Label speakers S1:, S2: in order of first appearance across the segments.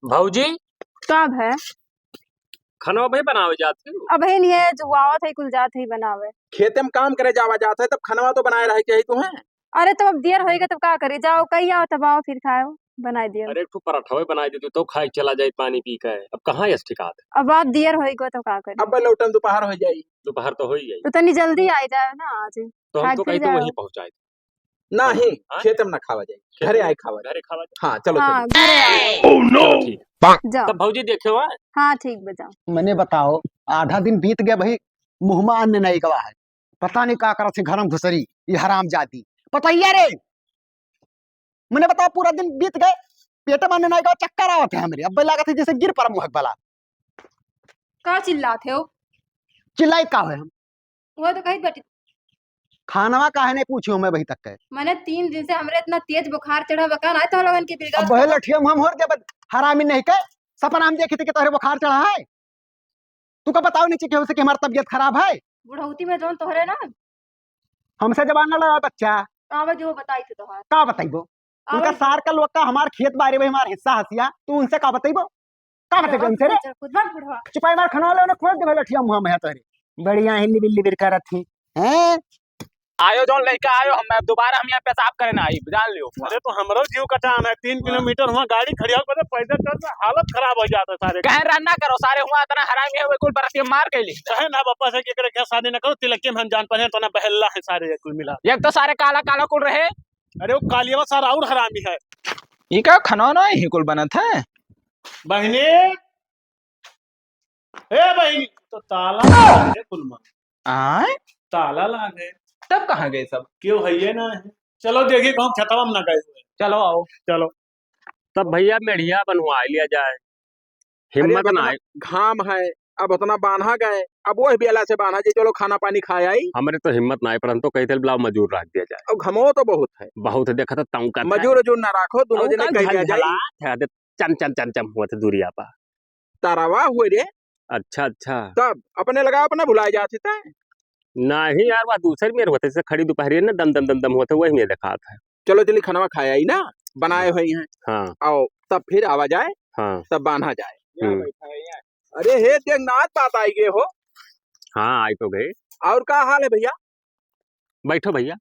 S1: भौजी
S2: कब है?
S1: खाना भाई बनावे जाते हो?
S2: अब नहीं है जो आवत है कुल जात है बनावे।
S3: खेते में काम करे जावा जाता है तब खनवा तो बनाए रहे चाहिए तुम्हें।
S2: अरे तो अब देर होएगा तब का करे, जाओ कहीं आओ तब आओ फिर खाओ बनाए दियो।
S1: अरे एक ठो पराठा बना देती तो खाई चला जाए पानी पी के। अब कहाँ है ठिकात?
S2: अब आप देर होएगा तो का करे।
S3: अब लौटन दोपहर हो जाई।
S1: दोपहर तो हो ही गई
S2: तो तनी जल्दी आ जाओ ना आज।
S1: तो हम
S2: आज
S1: तो
S2: फिर
S1: कहीं तो
S2: जाओ।
S1: वही पहुंचाए
S3: नहीं
S1: हाँ?
S3: खेत में ना खावा जाए, घरे आए खावा जाए।
S1: घरे खावा
S3: हाँ चलो
S2: हाँ
S3: चलो।
S2: घरे आओ।
S1: चलो ठीक
S2: जाओ।
S1: तब भौजी देखे हुआ
S2: हाँ ठीक बजाओ।
S4: मैंने बताओ आधा दिन बीत गया भाई, मुंह में अन्न नहीं गवा है। पता नहीं का करत से घर में घुसरी ये हराम जाती। पता ही है रे, मैंने बताओ पूरा दिन बीत गए, पेट में अन्न नहीं गवा, चक्कर आवत है हमरे। अब लागत है जैसे गिर पर मुहक वाला।
S2: का चिल्लाते हो?
S4: चिल्लाई का है हम?
S2: वो तो कही बेटी
S4: खानवा काहे नहीं पूछियो मैं वही तक के।
S2: मैंने 3 दिन से हमरे इतना तेज बुखार चढ़ा बका ना तो लोगन की बिरगा।
S4: अब वही लठिया हम होर के हरामी नहीं के सपना हम देखे थे कि तोहरे बुखार चढ़ा है। तू का बताओ नीचे के हो से कि हमारी तबीयत खराब है।
S2: बुढ़ौती में जोन तोहरे ना
S4: हमसे जबान न लगा बच्चा।
S2: आवे जो बताई थी तोहार।
S4: का बताइबो उनका सार का लोग का हमार खेत बारे में हमार हिस्सा हसिया, तू उनसे का बताइबो? का बताइबो उनसे रे?
S2: खुद बात बुढ़वा।
S4: चुपाई मार खनवा ले खोल दे लठिया मुंह में है तोहरे। बढ़िया हिल्ली बिल्ली बिरका रथी हैं।
S5: आयो जौन लड़का आयो हम दोबारा हम यहाँ पेशाब करे ना आई जान लियो।
S1: अरे तो हमरो जीव कटान है 3 किलोमीटर वहाँ गाड़ी खड़ी होकर पैदल चलना हालत खराब हो जाता है सारे।
S5: कहे रहना करो सारे हुआ इतना हरामी है वे कुल बरतिया मार कैली।
S1: कहे ना बापा से केकरे के शादी न करो तिलके में हम जान पाए तो ना बहल्ला है सारे कुल मिला।
S5: एक तो सारे काला काला कुल रहे।
S1: अरे वो कालिया सारा और हरामी है।
S5: ये का खनौना ही कुल बनत है।
S1: बहनी ए बहनी तो ताला है कुल में।
S5: आए
S1: ताला लागे
S5: तब कहाँ गए सब?
S1: क्यों है ये ना है। चलो देखिए कौन छतवा में ना गए हुए।
S5: चलो आओ
S1: चलो तब भैया मेढ़िया बनवा लिया जाए। हिम्मत ना आए।
S3: घाम है अब उतना बांधा गए, अब वो बेला से बांधा जी चलो खाना पानी खाए आई।
S1: हमारे तो हिम्मत ना आए परंतु कहते बुलाओ मजूर रख दिया जाए।
S3: अब घमो तो बहुत है,
S1: बहुत देखा था ताऊ का
S3: मजूर वजूर ना राखो, दोनों जने कह दिया जाए।
S1: चम चम चम चम हुआ था दूरिया पा
S3: तारावा हुए रे।
S1: अच्छा अच्छा
S3: तब अपने लगा अपना भुलाए जाते थे।
S1: नहीं यार वह दूसरे में होते से खड़ी दोपहरी ना दम दम दम दम होते वही में देखा था।
S3: चलो चलिए खाना खाया ही ना, बनाए हुए हैं।
S1: हाँ
S3: आओ तब फिर आवा जाए,
S1: हाँ
S3: तब बांधा जाए। अरे हे जगन्नाथ बात आई गए हो।
S1: हाँ आई तो गए।
S3: और क्या हाल है भैया?
S1: बैठो भैया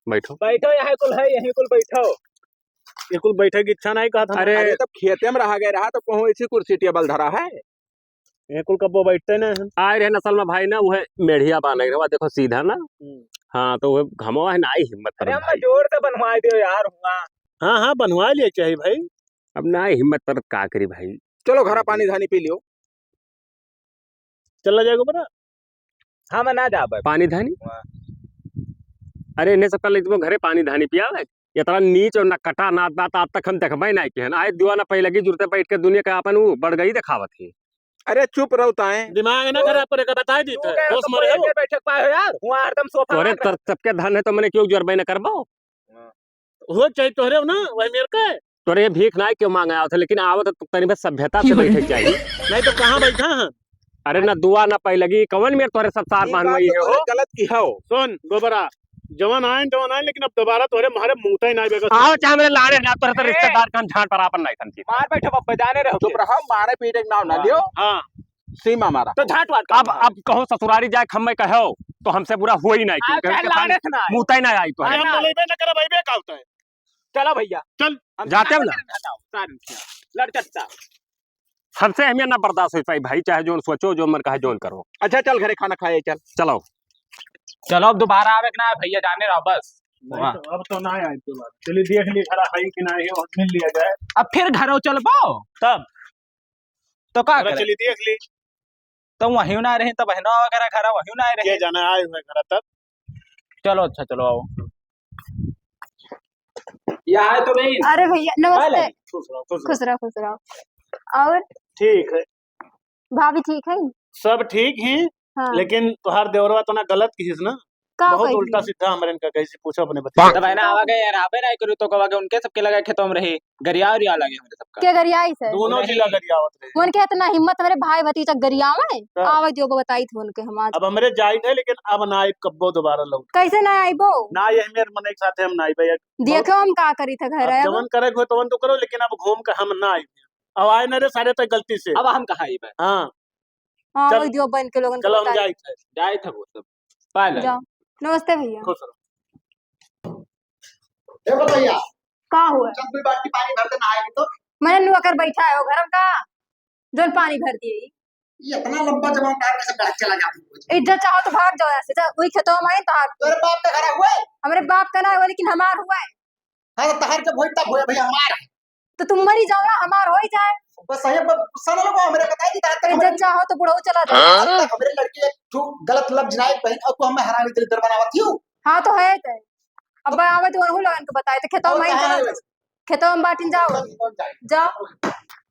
S1: बैठो।
S5: बैठो यहाँ कुल है यही कुल बैठो।
S1: ये कुल बैठे की इच्छा नहीं कहा था।
S3: अरे तब खेते में रहा गया रहा तो कहूँ इसी कुर्सी टेबल धरा है।
S1: ये कुल कब्बो बैठते ना आए रहे नसल में भाई ना वो मेढ़िया बाने रहा देखो सीधा ना। हाँ तो वो घमवा है ना आई हिम्मत।
S5: अरे हम जोर से बनवा दो यार हुआ।
S1: हाँ हाँ बनवा लिए चाहिए भाई। अब ना हिम्मत पर का करी भाई।
S3: चलो घरा पानी धानी पी लियो।
S1: चला जाएगा बना।
S5: हाँ मैं ना जा
S1: पानी धानी। अरे इन्हें सब कल घरे पानी धानी पिया इतना नीच और न कटा ना बात आज तक हम देखबे नहीं के आए दीवाना पहले की जुड़ते बैठ के दुनिया का अपन वो बढ़ गई दिखावत है।
S3: अरे चुप रहो ताए
S1: दिमाग ना खराब करे बता दी होश मरे हो
S5: बैठक पाए यार हुआ हरदम सोफा
S1: तोरे सबके धन है तो मैंने क्यों जोरबे न करबो हो चाहिए तोरे ना वही मेरे के तोरे भीख ना क्यों मांगा था लेकिन आवत तो तनी बस सभ्यता से बैठे चाहिए नहीं तो कहां बैठा है। अरे ना दुआ ना पै लगी कवन मेरे तोरे सब साथ मानवई है हो
S3: गलत की हो।
S1: सुन गोबरा जवान आए लेकिन अब दोबारा तोरे मारे मुंहता ही ना बेगा आओ चाहे मेरे लाड़े ना तोरे तो रिश्तेदार kan झाट पर अपन नहीं थनती
S5: मार बैठो बप्पा जाने रहो।
S3: चुप रहो, मारे पीटे के नाम ना लियो।
S1: हां
S3: सीमा मारा
S5: तो झाट वाट
S1: अब कहो ससुरारी जाए खम्मे कहो तो हमसे बुरा हो ही नहीं मुंहता ही ना आई तो हम बोलेबे न करे भाई का होता है।
S5: चलो भैया
S1: चल जाते हो ना
S5: लड़कता
S1: हमसे हमें ना बर्दाश्त हो पाई भाई चाहे जोन सोचो जो मन कहे जोन करो।
S3: अच्छा चल घरे खाना खाए चल।
S1: चलो
S5: चलो अब दोबारा आवे ना भैया जाने रहो बस।
S1: अब तो ना आए तो बात चलिए देख ली खरा है कि ना है मिल लिया जाए
S5: अब फिर घरों चलबो
S1: तब
S5: तो का करे?
S1: चलिए देख ली
S5: तो वहीं ना रहे तो बहनों वगैरह घर वहीं ना रहे
S1: ये जाना आए हुए घर तब।
S5: चलो अच्छा चलो आओ यहाँ है तो नहीं।
S2: अरे भैया नमस्ते।
S1: खुश रहो
S2: खुश रहो खुश रहो। और
S1: ठीक है
S2: भाभी ठीक है?
S1: सब ठीक है।
S2: हाँ।
S1: लेकिन तुहार देवरवा तो ना गलत किस ना
S2: का
S6: बहुत
S2: कही
S6: उल्टा सीधा हमरे इनका कैसे पूछो अपने बच्चे
S5: तो बहना आवा गए यार आवे नहीं करू तो कवा के उनके सबके लगे खेतों में रही गरिया उरिया लगे हमरे सबका
S2: के गरियाई से
S6: दोनों जिला गरियावत रहे।
S2: उनके इतना हिम्मत मेरे भाई भतीजा गरियावे
S6: हाँ।
S2: आवे जो बताई थी उनके हम आज
S6: अब हमरे जाई थे लेकिन अब ना आइब कब्बो दोबारा लौट
S2: कैसे ना आईबो
S6: ना ये मेरे मन एक साथे हम ना आइब
S2: देखो हम का करी थे घर
S6: अब
S2: अब
S6: जवन करे हो तवन तो करो लेकिन अब घूम के हम ना आइब अब आए न रे सारे तक गलती से
S5: अब हम कहाँ आई बे
S6: हाँ
S2: आवे
S6: चल-
S2: जो बन के लोगन को
S6: चलो हम
S2: बताई
S6: जाई थे
S5: जाए थे वो सब पाले
S2: जाओ नमस्ते भैया
S6: खुश रहो।
S4: देखो भैया
S2: का हुआ
S4: जब भी बाल्टी पानी भर के नहाएगी तो
S2: मैंने नुआ कर बैठा है वो घर का जो पानी भर दिए
S4: ये इतना लंबा जवाब कार कैसे बैठ चला जाती है।
S2: इज्जत चाहो तो भाग जाओ ऐसे वही खेतों में तो
S4: तेरे बाप का घर हुआ है
S2: हमारे बाप का ना हुआ लेकिन हमार हुआ है
S4: हाँ तो तहर के भोज तक हुआ भैया हमारा
S2: तो तुम मरी जाओ ना हमार हो ही जाए
S4: बस सही है गुस्सा ना लगो मेरे बताई कि तहर
S2: इज्जत चाहो तो बुढ़ऊ चला जाओ
S4: अब तक हमारे लड़की एक ठू गलत लफ्ज ना पहन और तू हमें हरामी तेरी दर बनावत हूं
S2: हाँ तो है तो अब आवे तो उन्होंने लोगन को बताए तो खेतों में खेतों में बाटिन जाओ जाओ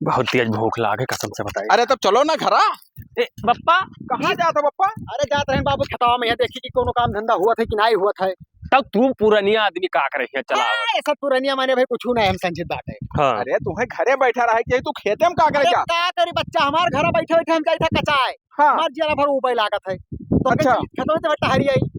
S1: बहुत तेज भूख लागे कसम से बताई।
S3: अरे तब चलो ना घरा।
S1: ए बप्पा
S3: कहाँ जाता बप्पा?
S4: अरे जाते हैं बाबू खतावा में देखी कि कोनो काम धंधा हुआ था कि नहीं हुआ था।
S1: तब तू पुरानिया आदमी का करे है चला
S4: ऐसा पुरानिया माने भाई कुछ नहीं हम संचित बात है।
S1: हाँ
S3: अरे तुम्हें घरे बैठा रहा है तू खेते में का
S4: अरे
S3: करेगा?
S4: का करी बच्चा हमार घर बैठे बैठे हम जाई था कचाए
S3: हाँ
S4: हमार जिला भर ऊपर लागत है तो
S3: अच्छा।
S4: खेतों में टहरी आई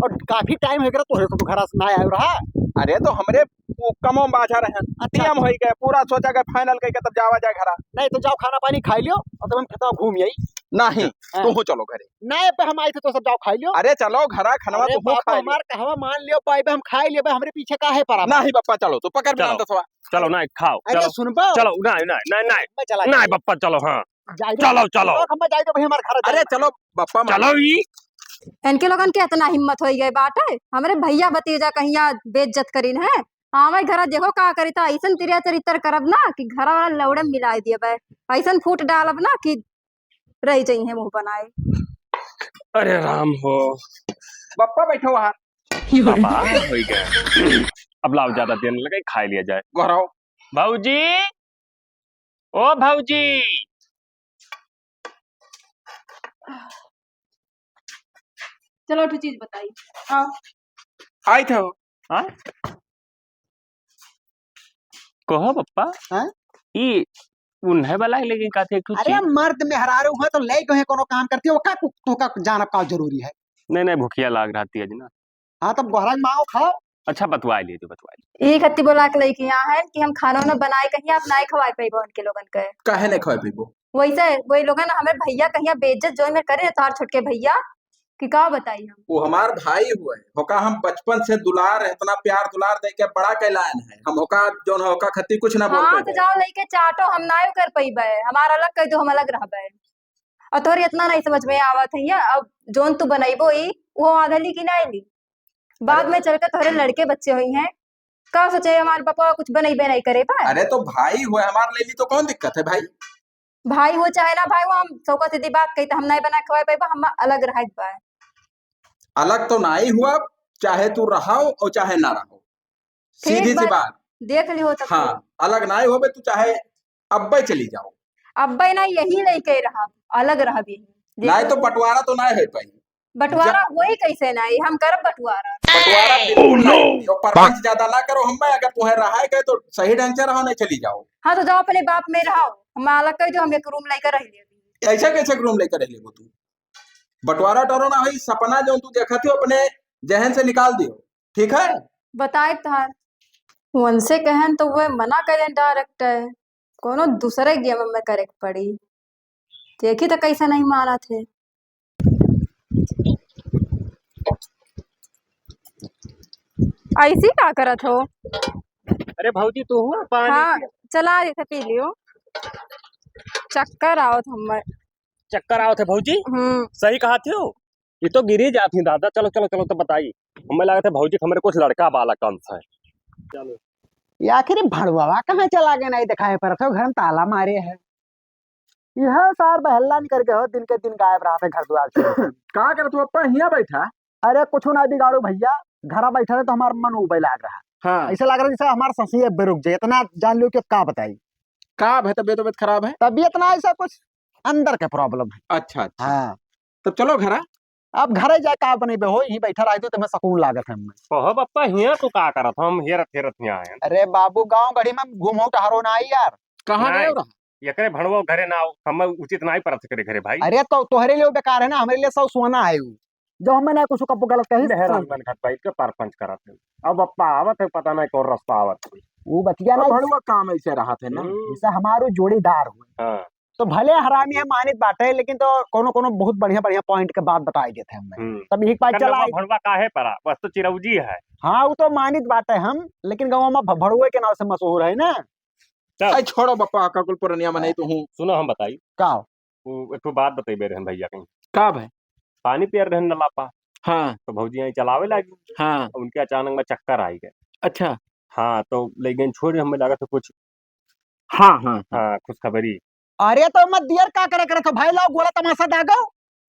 S4: और काफी टाइम हो गया तो घर से ना आया रहा।
S3: अरे तो हमरे वो कमों बाजा रहे हैं टीएम हो गए पूरा सोचा गए फाइनल करके तब जावा जाए घरा।
S4: नहीं तो जाओ खाना पानी खाई लियो और तब हम खेतों घूम आई।
S3: नहीं
S4: हाँ।
S3: तू चलो घरे।
S4: नहीं पे हम आए थे तो सब जाओ खाई लियो।
S3: अरे चलो घरा खनवा
S4: अरे
S3: तू
S4: बाप
S3: खा
S4: हमार कहवा मान लियो पाई हम खाई लियो हमरे पीछे का है पर
S3: नहीं बप्पा चलो तू पकड़ बिना
S1: चलो।
S3: दसवा।
S1: चलो ना खाओ
S4: अरे
S1: चलो
S4: सुनबो
S1: चलो नहीं नहीं नहीं नहीं
S4: मैं चला
S1: नहीं बप्पा चलो हाँ
S4: जाई
S1: चलो चलो
S4: हम जाई तो भाई हमार घर
S3: अरे चलो बप्पा
S1: चलो ई
S2: इनके लोगन के इतना हिम्मत हो गई बात है हमारे भैया भतीजा कहिया बेइज्जत करीन है हमारे घर देखो का करी था ऐसा तिरिया चरित्र करब ना कि घर वाला लौड़े मिला दिए भाई ऐसा फूट डालब ना कि रह जाइए मुंह बनाए।
S1: अरे राम हो
S3: बप्पा बैठो वहाँ
S1: बाबा हो गया अब लाओ ज्यादा देर लगे खा लिया जाए।
S3: घर आओ।
S1: भाऊजी ओ भाऊजी
S2: चलो एक चीज बताई हाँ
S3: आई थे हो।
S1: हाँ कहो पप्पा
S4: हाँ?
S1: ई उन्हें वाला है लेकिन कहते एक
S4: अरे मर्द में हरारू है तो ले गए कोनो काम करती हो का तो का जानब का जरूरी है।
S1: नहीं नहीं भूखिया लाग रही है ना।
S4: हाँ तब गोहरा मांगो खाओ।
S1: अच्छा बतवा लिए तो बतवा लिए
S2: एक हत्ती बोला के लड़की यहाँ है कि हम खाना ना बनाए कहीं आप ना खवाए पाइबो उनके लोगन के
S3: काहे नहीं खाए पीबो?
S2: वैसे वही लोगन हमें भैया कहीं बेइज्जत जो में करे तार छुटके भैया कि का बताई हम
S3: वो हमार भाई हुए होका हम बचपन से दुलार इतना प्यार दुलार दे के बड़ा कैलान है हम होका जोन होका खत्ती कुछ ना
S2: हाँ
S3: बोल
S2: तो जाओ लेके चाटो हम ना कर पैबे हमारा अलग कह दो हम अलग रहबे और तोहर इतना नहीं समझ में आवत है अब जोन तू बनैबो ई वो आधा ली कि नहीं ली बाद में चलकर तोहरे लड़के बच्चे हुई हैं का सोचे हमारे पापा कुछ बनैबे नहीं करे पाए।
S3: अरे तो भाई हुए हमार ले ली तो कौन दिक्कत है भाई?
S2: भाई हो चाहे ना भाई वो हम सौका सीधी बात कही तो हम नहीं बना खवाए पाए हम अलग रह पाए।
S3: अलग तो ना ही हुआ चाहे तू रहो और चाहे ना रहो सीधी सी बात
S2: देख लियो तब
S3: हाँ अलग ना ही हो तू चाहे अब्बे चली जाओ
S2: अब ना यही नहीं कह रहा अलग रह भी
S3: ना तो बंटवारा तो ना है पाई
S2: बंटवारा वही कैसे नहीं हम करब बंटवारा
S3: बंटवारा बिल्कुल नहीं तो परपंच ज्यादा ना करो हम अगर तुम्हें रहा है तो सही ढंग से रहो नहीं चली जाओ।
S2: हाँ तो जाओ अपने बाप में रहो हम अलग कह दो हम एक रूम लेकर रह ले
S3: ऐसा कैसे रूम लेकर रह लेगो तू? बंटवारा टरो ना हुई सपना जो तू देखा थी अपने जहन से निकाल दियो ठीक है।
S2: बताए तार उनसे कहन तो वो मना करें डायरेक्ट कोनो दूसरे गेम में करे पड़ी देखी तो कैसे नहीं माना थे। ऐसी क्या करत हो?
S1: अरे भाऊजी तू हुआ पानी
S2: हाँ चला रहे थे पी लियो चक्कर आओ हमें
S1: चक्कर आओ थे भाऊजी सही कहा थे हो ये तो गिरी जाती दादा। चलो चलो चलो तो बताइए हमें लगा था भाऊजी हमारे कुछ लड़का वाला कौन सा है। चलो
S4: ये आखिर भड़वा कहाँ चला गया नहीं दिखाए पर तो घर में ताला मारे है यह सार बहल्ला नहीं करके हो दिन के दिन गायब रहा था घर द्वार से।
S3: कहा कर तू अपा यहाँ बैठा?
S4: अरे कुछ ना बिगाड़ो भैया घर बैठा रहे तो हमारा मन उबे लाग रहा
S3: हाँ
S4: ऐसा लग रहा है जैसे हमारा ससी रुक जाए इतना जान लो कि का बताई
S3: का है तबियत खराब है?
S4: तबीयत ना ऐसा कुछ अंदर का प्रॉब्लम है।
S3: अच्छा अच्छा
S4: हाँ
S3: तब चलो घरा।
S4: अब घरे जाए का बनेबे हो, यहीं बैठा रह तो तुम्हें सकून लागत है हमें।
S1: कहो बप्पा हिया तू का करत हम हेरत हेरत हिया आए
S4: अरे बाबू गांव गढ़ी में घूमो टहरो ना आई यार।
S3: कहाँ गए
S1: नहीं।
S3: रहा?
S1: एकरे भणवो घरे ना आओ, हम उचित नहीं परत करे घरे भाई।
S4: अरे तो तोहरे लिए बेकार है ना, हमारे लिए सब सोना है वो। जो हमें ना कुछ कब गलत कही
S1: मेहरान बन खत भाई के परपंच करत है। अब बप्पा आवत है, पता नहीं कौन रास्ता आवत है।
S4: वो बतिया ना,
S3: भड़ुआ काम ऐसे रहा थे ना।
S4: जैसे हमारो जोड़ीदार हुए
S1: हाँ
S4: तो भले हरामी है मानित बात है, लेकिन तो कोनो कोनो बहुत बढ़िया बढ़िया पॉइंट के बात बताई देते हमें, तब एक बात चला।
S1: भणवा काहे परा, बस तो चिरौजी है।
S4: हाँ वो तो मानित बात है हम, लेकिन गाँव में भड़ुए के नाम से मशहूर है ना।
S3: आई छोड़ो बप्पा, का कुल पुरनिया में नहीं तो हूँ।
S1: सुनो हम बताई,
S4: का
S1: वो एक ठो बात बतेबे रहन भैया कहीं।
S3: का भाई?
S1: पानी पियर रहन नलापा,
S3: हाँ
S1: तो भौजी यहीं चलावे लगी।
S3: हाँ।
S1: उनके अचानक में चक्कर आई गए।
S3: अच्छा।
S1: हाँ तो लेकिन छोड़, हमें लगा था कुछ
S3: हाँ हाँ।
S1: हाँ खुशखबरी।
S4: अरे तो मत दियर का करे करे तो भाई लोग गोला तमाशा दागो।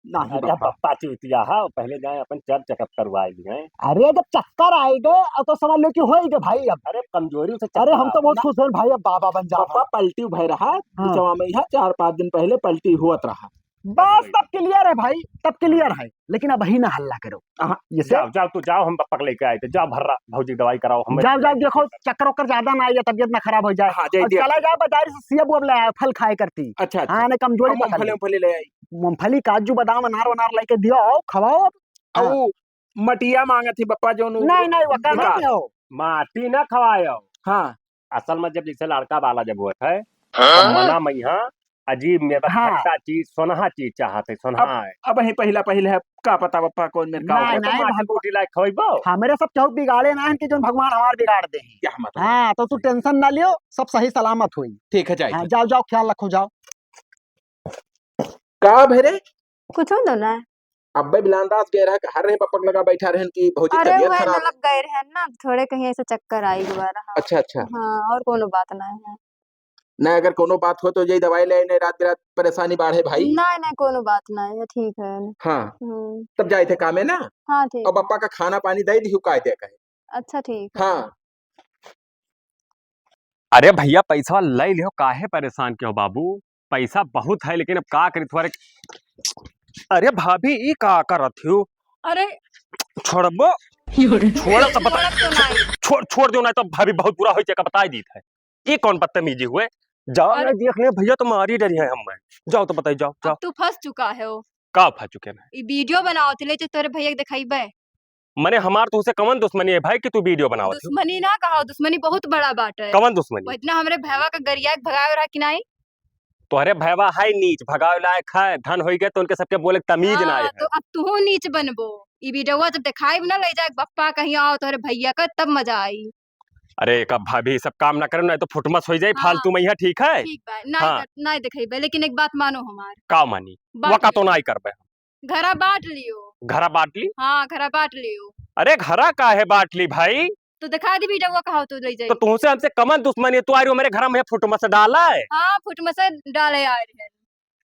S3: नहीं
S1: अरे
S3: बप्पा।
S1: बप्पा चूतिया हा, पहले जाए अपन चर चेकअप करवाए लिए।
S4: अरे जब चक्कर आएगा अब तो समझ लो कि होएगा भाई। अब
S1: अरे कमजोरी से
S4: अरे
S1: चक्कर
S4: हम तो बहुत खुश हैं भाई, अब बाबा बन जा।
S3: पप्पा पलटी भय रहा बिचवा में, यहाँ 4-5 दिन पहले पलटी हुआ रहा।
S4: बस तब क्लियर है भाई, तब क्लियर है, लेकिन अब ही ना हल्ला करो। जैसे
S1: जाओ जाओ तू जाओ, हम बप्पा को लेके आए थे। जाओ भर्रा भौजी दवाई कराओ हम।
S4: जाओ जाओ, देखो चक्कर वक्कर ज्यादा ना आए, तबियत ना खराब हो जाए।
S3: हाँ, जाइए,
S4: और
S3: दिया।
S4: चला जाओ बाजार से सेब वेब ले आए, फल खाए करती।
S3: अच्छा अच्छा।
S4: हाँ ना कमजोरी
S3: हम
S4: पकड़ ली।
S3: मूंगफली ले आई।
S4: मूंगफली काजू बादाम अनार वनार लेके दियो, खवाओ। हाँ।
S3: और मटिया मांगा थी बप्पा जो
S4: नहीं नहीं वो करना
S3: विकास।
S4: दियो।
S1: माटी ना खवायो।
S3: हाँ
S1: असल में जब जैसे लड़का वाला जब हुआ है तो मना मैया अजीब में
S4: हाँ।
S1: खट्टा चीज सोनहा चीज चाहते सोनहा है।
S3: अब ही पहला पहले है का पता बप्पा कौन मेरे का
S4: नहीं,
S3: होगा?
S1: तो
S4: नहीं,
S1: माटी बूटी लायक खवाइबो।
S4: हमारे सब चौक बिगाड़े ना है कि जो भगवान हमार बिगाड़ दे।
S3: क्या मतलब?
S4: हाँ तो तू टेंशन ना लियो, सब सही सलामत हुई।
S3: ठीक है जाए।
S4: हाँ जाओ जाओ, ख्याल रखो, जाओ।
S3: का भेरे
S2: कुछ हो ना।
S3: अब्बे बिलानदास गए रहा, हर रहे पपक लगा बैठा रहन की भौजी
S2: अरे
S3: तबीयत
S2: वह
S3: खराब।
S2: नलक गए रहे ना, थोड़े कहीं ऐसे चक्कर आई दोबारा। हाँ
S3: अच्छा अच्छा।
S2: हाँ, और कोनो बात ना है।
S3: ना अगर कोनो बात हो तो यही दवाई ले ने, रात बिरात परेशानी बढ़े भाई।
S2: नहीं नहीं कोनो बात ना है, ठीक है।
S3: हाँ
S2: हम्म।
S3: तब जाए थे कामे ना।
S2: हाँ ठीक
S3: और
S2: है।
S3: पप्पा का खाना पानी दे दी काय दे कहे।
S2: अच्छा ठीक है।
S3: हाँ
S1: अरे भैया पैसा ले लियो, काहे परेशान क्यों बाबू? पैसा बहुत है लेकिन अब का करी तुम्हारे। अरे भाभी ई का करत हो?
S2: अरे
S1: छोड़बो छोड़ सब बता,
S2: छोड़ब तो नहीं।
S1: छोड़ छोड़ दो ना तो भाभी बहुत बुरा हो जाएगा, बता दी है। ये कौन बदतमीजी हुए? जाओ ना देख ले भैया, तो मारी डरी है हम। जाओ तो बताइए, जाओ जाओ।
S2: अब तू फंस चुका है वो।
S1: का फंस चुके हैं?
S2: ई वीडियो बनाओ थे ले जो तोरे भैया के दिखाइबे।
S1: मने हमार तुझसे कवन दुश्मनी है भाई कि तू वीडियो बनावत हो?
S2: दुश्मनी ना कहो, दुश्मनी बहुत बड़ा बात है।
S1: कवन
S2: वो
S1: दुश्मनी?
S2: इतना हमरे भैया का गरिया भगावे रहा कि नहीं।
S1: तोहरे भैया है नीच, भगावे लायक है, धन हो गए तो उनके सबके बोले तमीज ना
S2: हाँ,
S1: है।
S2: तो अब तू नीच बनबो। ई वीडियो जब दिखाई ना ले जाए बप्पा कहीं आओ तोरे भैया का, तब मजा आई।
S1: अरे कब भाभी सब काम ना करे ना तो फुटमस हो जाए
S2: हाँ।
S1: फालतू में, ठीक है?
S2: ठीक बा,
S1: हाँ।
S2: नहीं दिखाइबे, लेकिन एक बात मानो हमार।
S1: का मानी
S2: बांट
S1: वका तो
S2: लियो।
S1: नहीं करबे।
S2: घरा बांट लियो।
S1: घरा बांट ली?
S2: हाँ घरा बांट लियो।
S1: अरे घरा का है बांट ली भाई?
S2: तो दिखा दी वीडियो कहा तू ले जाई।
S1: तो तुमसे हमसे कमन दुश्मनी है? तू आ रही हो मेरे घर में फुटमस डाला है।
S2: हाँ फुट में से डाले आ रहे हैं।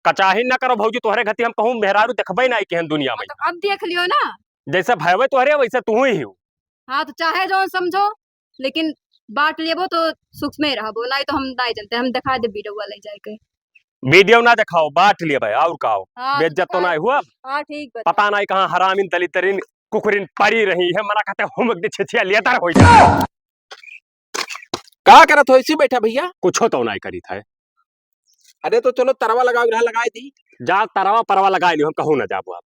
S1: कचाही ना करो भौजी, तोहरे घती हम कहूँ मेहरारू देखबे नहीं केहन दुनिया में।
S2: तो अब देख लियो ना।
S1: जैसे भैवे तोहरे वैसे तू ही हो।
S2: हाँ तो चाहे जो समझो, लेकिन बांट लेबो तो सुख में रहबो, नहीं तो हम नहीं जानते, हम दिखा दे वीडियो ले जाए के।
S1: वीडियो ना दिखाओ, बांट लिए भाई और का हो।
S2: हाँ
S1: बेइज्जत तो
S2: दिखा-
S1: नहीं हुआ?
S2: हाँ ठीक बता।
S1: पता नहीं कहाँ हरामिन दलितरिन कुकुरिन पड़ी रही है, मना कहते हुमक दी छिछिया लेतर हो जाए।
S3: का करत हो इसी बैठा भैया?
S1: कुछ तो नहीं करी था।
S3: अरे तो चलो तरवा लगा रहा लगाई दी।
S1: जा तरवा परवा लगा लियो, हम कहूँ ना जाबो आप।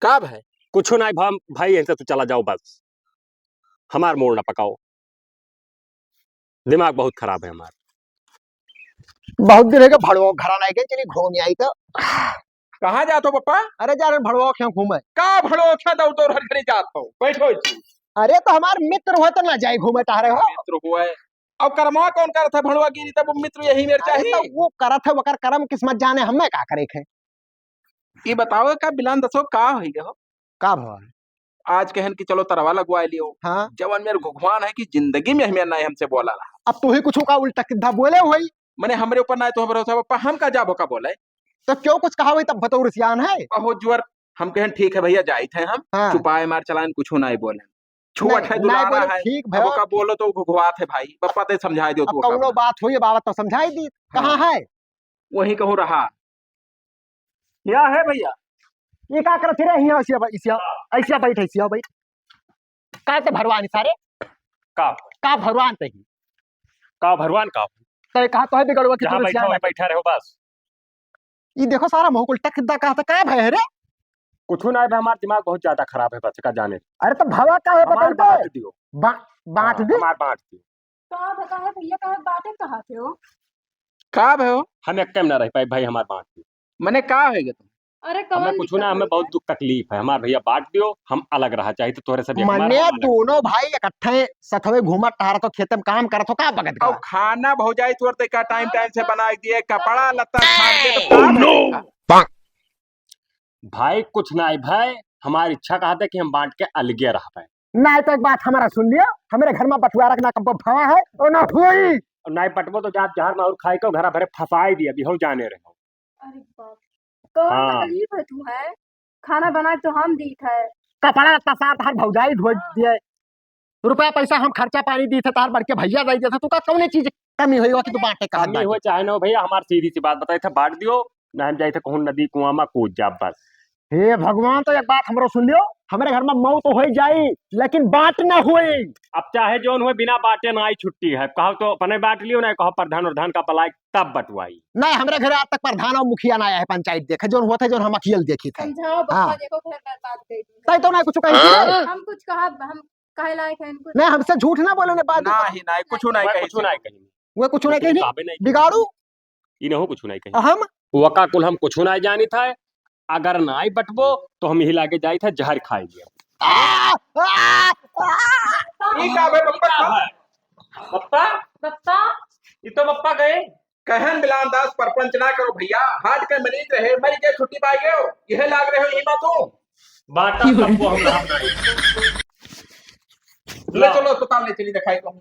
S3: का भाई?
S1: कुछ नहीं भाई ऐसे तू चला जाओ बस, हमार मोड़ ना पकाओ। दिमाग बहुत खराब है हमारा।
S4: बहुत दिन है भड़वा घर नहीं गए, चलिए घूम आई तो।
S3: कहाँ जात हो पप्पा?
S4: अरे जा रहे भड़वा क्यों घूमे?
S3: का भड़ो क्या दौड़ दौड़ हर घड़ी जात हो? बैठो इसी।
S4: अरे तो हमार मित्र हो तो ना जाए घूमे टहरे हो।
S3: मित्र हुआ है। अब कर्मा कौन करत है भड़वा गिरी, तब मित्र यही मेरे
S4: अरे
S3: चाहिए।
S4: तो वो करत है, वकर कर्म किस्मत जाने, हमें का करे खे।
S3: ये बताओ का बिलान दसो का हो गया हो?
S4: का भवन?
S3: आज कहन की चलो तरवा लगवा लियो।
S4: हाँ
S3: जवन मेरे भगवान है कि जिंदगी में हमें ना हमसे बोला रहा।
S4: अब तू ही कुछ का उल्टा सीधा बोले हुई
S3: मैंने हमरे ऊपर ना तो भरोसा पप्पा, हम का जाबो का बोले।
S4: तो क्यों कुछ कहा हुई तब बतौर सियान है।
S3: बहुत जुअर हम कहन ठीक है भैया जाई थे हम।
S4: हाँ।
S3: चुपाए मार चलान कुछ नहीं बोले। छुअट है
S4: नहीं
S3: दुलारा
S4: बोले,
S3: है।
S4: ठीक
S3: अब
S4: भयो।
S3: का बोलो तो घुघुआत है भाई। पप्पा ते समझा दियो
S4: अब
S3: तू
S4: कौनो बात हुई बाबा तो समझाई दी। कहाँ है?
S3: वही कहूँ रहा।
S6: क्या है भैया?
S4: ये का करत रे हिया ऐसिया बैठ ऐसिया बैठ का ते भरवान सारे
S1: का
S4: का भरवान तही
S1: का भगवान का
S4: तो कहा तो है बिगड़वा की
S1: जहाँ
S4: तुम
S1: बैठा
S4: सियान
S1: हो बैठा रहो बस।
S4: ये देखो सारा मुंह उल्टा किद्दा कहा का भय रे
S1: कुछ ना है, हमारा दिमाग बहुत ज्यादा खराब है बस का जाने।
S4: अरे तो भवा का है
S1: हमार
S4: बताई
S1: बांट दियो।
S4: बांट
S1: हाँ,
S4: दे
S1: हमार बांट दियो।
S2: कहा बता है भैया, कहा बातें कहा थे हो?
S3: का भयो
S1: हम एक टाइम ना रह पाए भाई, हमार बांट दियो।
S3: मने का होएगा तुम?
S2: अरे
S1: हमें
S2: कौन
S1: कुछ ना, हमें बहुत दुख तकलीफ है, हमार भैया बांट दियो, हम अलग रहा चाहिए तो तोरे से भी
S4: मने दोनों भाई इकट्ठे सथवे घूमत टहरत हो खेत में काम करत हो का बगत
S3: और
S4: का
S3: खाना भौजाई तुरते का टाइम टाइम से बना दिए, कपड़ा लत्ता छाट के तो का भइल?
S1: भाई कुछ ना है भाई, हमारी इच्छा कहा था कि हम बांट के अलगे रह पाए।
S4: ना तो एक बात हमारा सुन लियो, हमारे घर में बटुआ रखना कब भवा है और ना हुई
S1: और ना पटवो तो जहाँ जहर मार खाए को घर भरे फंसाई दिया भी हो जाने रहे।
S2: अरे बाप, कौन
S1: हाँ।
S2: तकलीफ है तू है? खाना बना तो हम दी है।
S4: कपड़ा लत्ता साथ हर भौजाई धो दिए, रुपया पैसा हम खर्चा पानी दी थे तार बढ़ के भैया दे दिया था, तू का कौन चीज कमी हुई हो कि तू बांटे कहा
S1: कमी हो चाहे ना हो भैया, हमारी सीधी सी बात बताई था, बांट दियो ना, हम जाए थे कहूँ नदी कुआं में कूद जा बस।
S4: हे भगवान, तो एक बात हमरो सुन लियो, हमारे घर में मौत तो हो जाई लेकिन बांट ना हुई।
S1: अब चाहे जोन हुए बिना बांटे ना आई छुट्टी है, कहो तो अपने बांट लियो ना, कहो प्रधान और धान का पलाई तब बटवाई।
S4: नहीं हमारे घर आज तक प्रधान और मुखिया ना आया है, पंचायत देखे जो हुआ था जो हम अखियल देखी थे।
S2: समझाओ बप्पा,
S4: हाँ।
S2: देखो घर बर्बाद कर दी।
S4: तई तो ना कुछ कही
S2: हम कुछ कहा, हम कहे लायक है इनको?
S4: नहीं हमसे झूठ ना बोले बात
S3: ना ही ना कुछ नहीं
S1: मैं
S3: कही
S1: कुछ नहीं कही,
S4: वो कुछ नहीं कही
S1: काबे नहीं
S4: बिगाड़ू
S1: इन्हों कुछ नहीं कही।
S4: हम
S1: वका कुल हम कुछ नहीं जानी था, अगर ना आई बटबो तो हम हिला के जाई था जहर खाई लिया।
S3: ई का बे बप्पा
S1: बप्पा
S2: बप्पा
S1: ये तो बप्पा गए।
S3: कहन बिलान दास परपंच ना करो भैया, हार्ट के मरीज रहे मर के छुट्टी पाई गए हो, यह लाग रहे हो ईमा तू
S1: बाटा सबको हम रहा नहीं।
S3: ले चलो अस्पताल ले चली दिखाई कहूं।